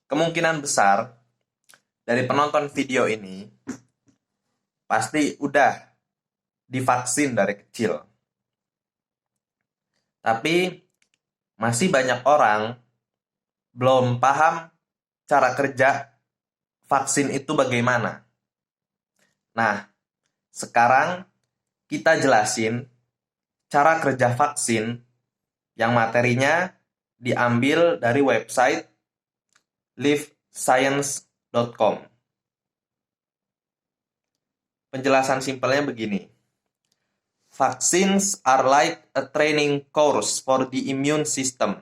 kemungkinan besar dari penonton video ini pasti udah divaksin dari kecil. Tapi masih banyak orang belum paham cara kerja vaksin itu bagaimana. Nah, sekarang kita jelasin cara kerja vaksin yang materinya diambil dari website livescience.com. Penjelasan simpelnya begini. Vaccines are like a training course for the immune system.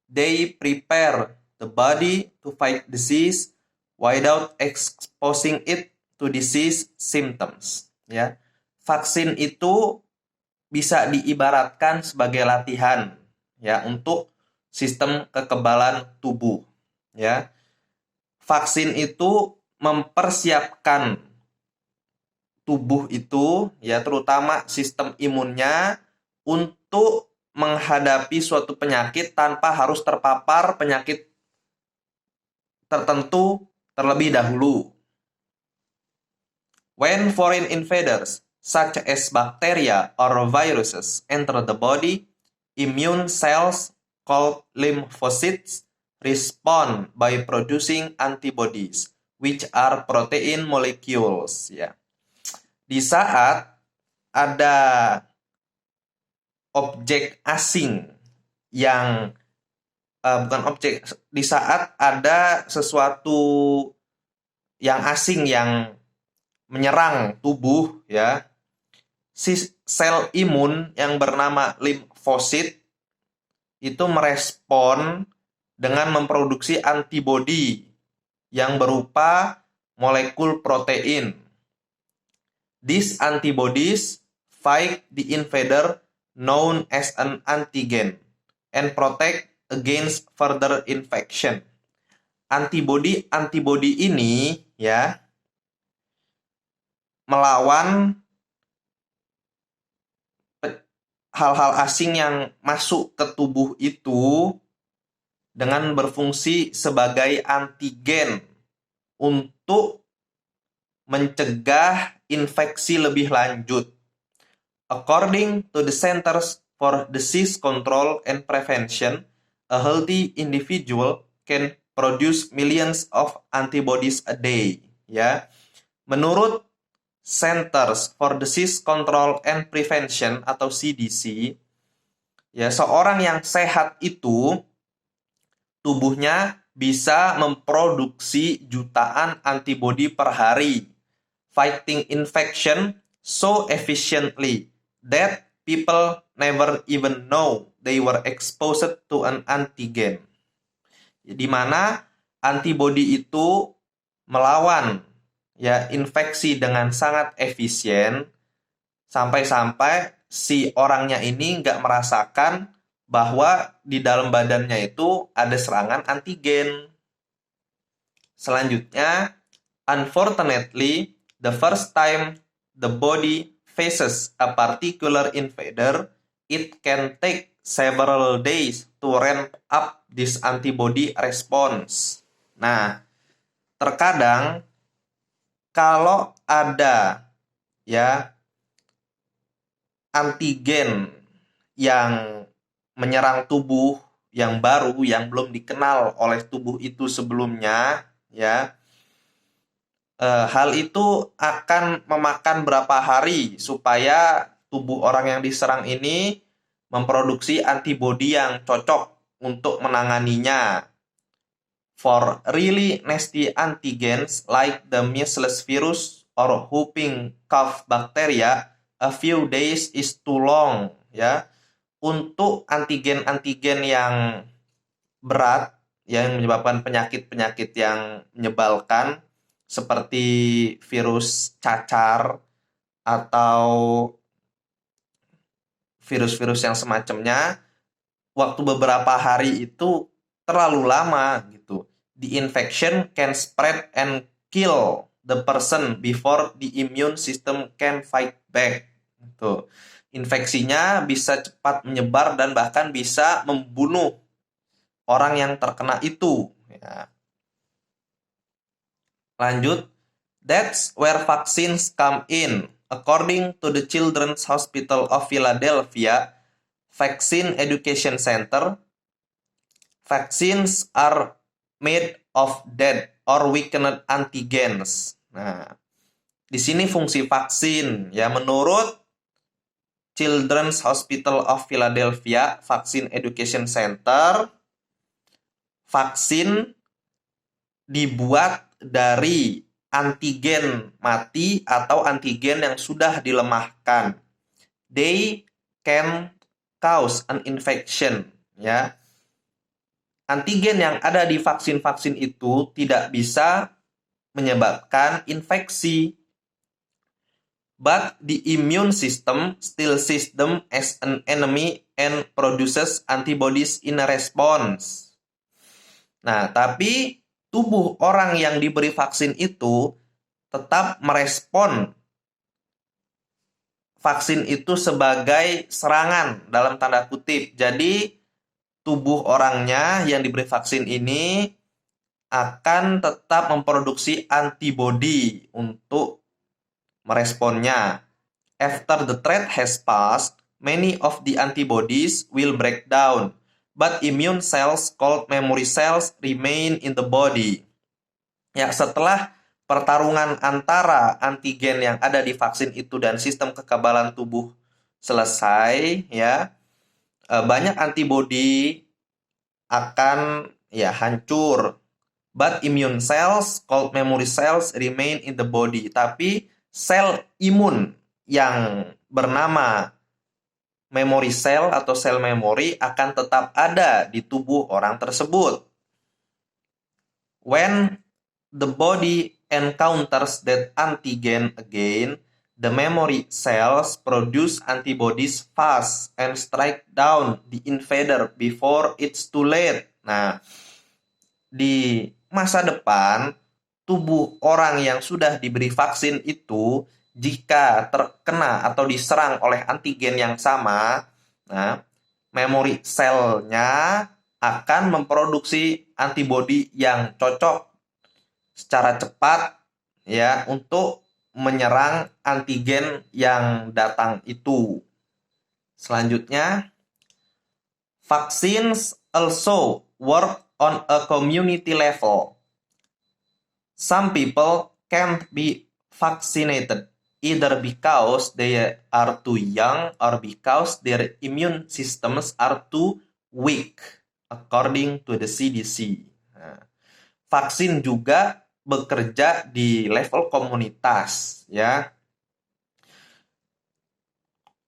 They prepare the body to fight disease without exposing it to disease symptoms. Ya, vaksin itu bisa diibaratkan sebagai latihan ya untuk sistem kekebalan tubuh. Ya, vaksin itu mempersiapkan tubuh itu ya terutama sistem imunnya untuk menghadapi suatu penyakit tanpa harus terpapar penyakit tertentu terlebih dahulu. When foreign invaders such as bacteria or viruses enter the body, immune cells called lymphocytes respond by producing antibodies which are protein molecules ya. Di saat ada objek asing yang di saat ada sesuatu yang asing yang menyerang tubuh ya, si sel imun yang bernama limfosit itu merespon dengan memproduksi antibodi yang berupa molekul protein. These antibodies fight the invader known as an antigen and protect against further infection. Antibodi ini ya melawan hal-hal asing yang masuk ke tubuh itu dengan berfungsi sebagai antigen untuk mencegah infeksi lebih lanjut. According to the Centers for Disease Control and Prevention, a healthy individual can produce millions of antibodies a day. Ya, menurut Centers for Disease Control and Prevention atau CDC, ya seorang yang sehat itu tubuhnya bisa memproduksi jutaan antibodi per hari, fighting infection so efficiently that people never even know they were exposed to an antigen. Di mana antibodi itu melawan ya infeksi dengan sangat efisien sampai-sampai si orangnya ini nggak merasakan bahwa di dalam badannya itu ada serangan antigen. Selanjutnya, unfortunately, the first time the body faces a particular invader, it can take several days to ramp up this antibody response. Nah, terkadang kalau ada ya antigen yang menyerang tubuh yang baru yang belum dikenal oleh tubuh itu sebelumnya ya, hal itu akan memakan berapa hari supaya tubuh orang yang diserang ini memproduksi antibodi yang cocok untuk menanganinya. For really nasty antigens like the measles virus or whooping cough bacteria, a few days is too long ya. Untuk antigen-antigen yang berat yang menyebabkan penyakit-penyakit yang menyebalkan seperti virus cacar atau virus-virus yang semacamnya, waktu beberapa hari itu terlalu lama gitu. The infection can spread and kill the person before the immune system can fight back. Gitu. Infeksinya bisa cepat menyebar dan bahkan bisa membunuh orang yang terkena itu. Ya. Lanjut, that's where vaccines come in. According to the Children's Hospital of Philadelphia Vaccine Education Center, vaccines are made of dead or weakened antigens. Nah, di sini fungsi vaksin ya menurut Children's Hospital of Philadelphia Vaccine Education Center, vaksin dibuat dari antigen mati atau antigen yang sudah dilemahkan. They can cause an infection, ya. Antigen yang ada di vaksin-vaksin itu tidak bisa menyebabkan infeksi. But the immune system still sees them as an enemy and produces antibodies in a response. Nah, tapi tubuh orang yang diberi vaksin itu tetap merespon vaksin itu sebagai serangan dalam tanda kutip. Jadi, tubuh orangnya yang diberi vaksin ini akan tetap memproduksi antibodi untuk meresponnya. After the threat has passed, many of the antibodies will break down, but immune cells called memory cells remain in the body. Ya, setelah pertarungan antara antigen yang ada di vaksin itu dan sistem kekebalan tubuh selesai, ya, banyak antibodi akan ya hancur. But immune cells called memory cells remain in the body. Tapi sel imun yang bernama memory cell atau sel memori akan tetap ada di tubuh orang tersebut. When the body encounters that antigen again, the memory cells produce antibodies fast and strike down the invader before it's too late. Nah, di masa depan, tubuh orang yang sudah diberi vaksin itu jika terkena atau diserang oleh antigen yang sama, nah, memori selnya akan memproduksi antibodi yang cocok secara cepat ya untuk menyerang antigen yang datang itu. Selanjutnya, vaccines also work on a community level. Some people can't be vaccinated either because they are too young or because their immune systems are too weak, according to the CDC. Nah, vaksin juga bekerja di level komunitas, ya.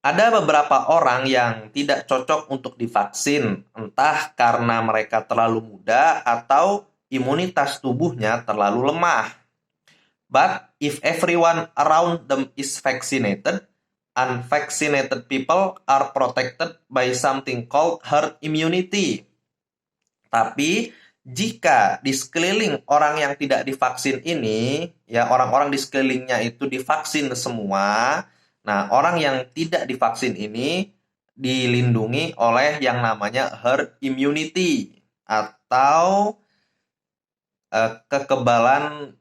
Ada beberapa orang yang tidak cocok untuk divaksin, entah karena mereka terlalu muda atau imunitas tubuhnya terlalu lemah. But if everyone around them is vaccinated, unvaccinated people are protected by something called herd immunity. Tapi jika di sekeliling orang yang tidak divaksin ini, ya orang-orang di sekelilingnya itu divaksin semua, nah orang yang tidak divaksin ini dilindungi oleh yang namanya herd immunity atau kekebalan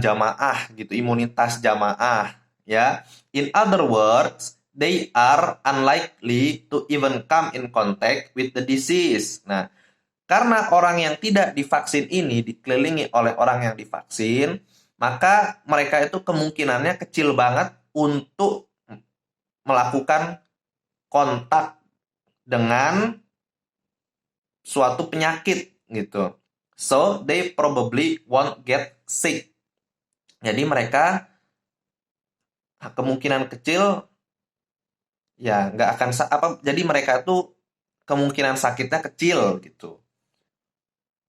jamaah gitu, imunitas jamaah ya. In other words, they are unlikely to even come in contact with the disease. Nah, karena orang yang tidak divaksin ini dikelilingi oleh orang yang divaksin, maka mereka itu kemungkinannya kecil banget untuk melakukan kontak dengan suatu penyakit gitu. So, they probably won't get sick. Jadi mereka kemungkinan kecil ya nggak akan jadi mereka tuh kemungkinan sakitnya kecil gitu.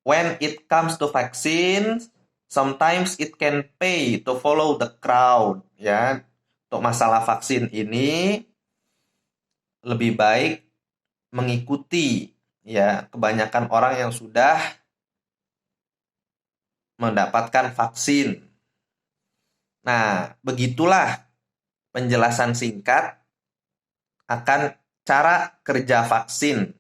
When it comes to vaccine, sometimes it can pay to follow the crowd, ya. Untuk masalah vaksin ini lebih baik mengikuti ya kebanyakan orang yang sudah mendapatkan vaksin. Nah, begitulah penjelasan singkat akan cara kerja vaksin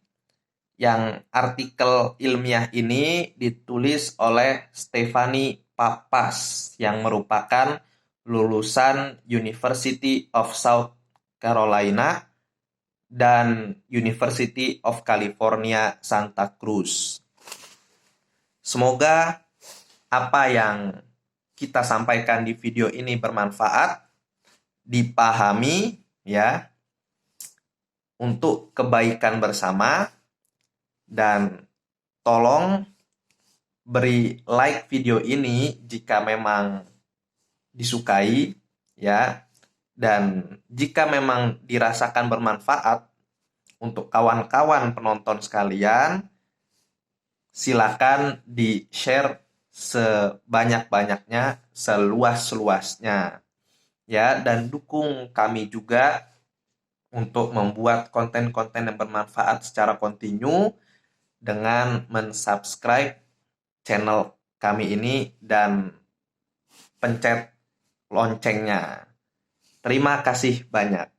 yang artikel ilmiah ini ditulis oleh Stephanie Pappas yang merupakan lulusan University of South Carolina dan University of California Santa Cruz. Semoga apa yang kita sampaikan di video ini bermanfaat, dipahami ya, untuk kebaikan bersama, dan tolong beri like video ini jika memang disukai ya, dan jika memang dirasakan bermanfaat untuk kawan-kawan penonton sekalian, silakan di-share sebanyak-banyaknya, seluas-luasnya ya, dan dukung kami juga untuk membuat konten-konten yang bermanfaat secara kontinu dengan mensubscribe channel kami ini dan pencet loncengnya. Terima kasih banyak.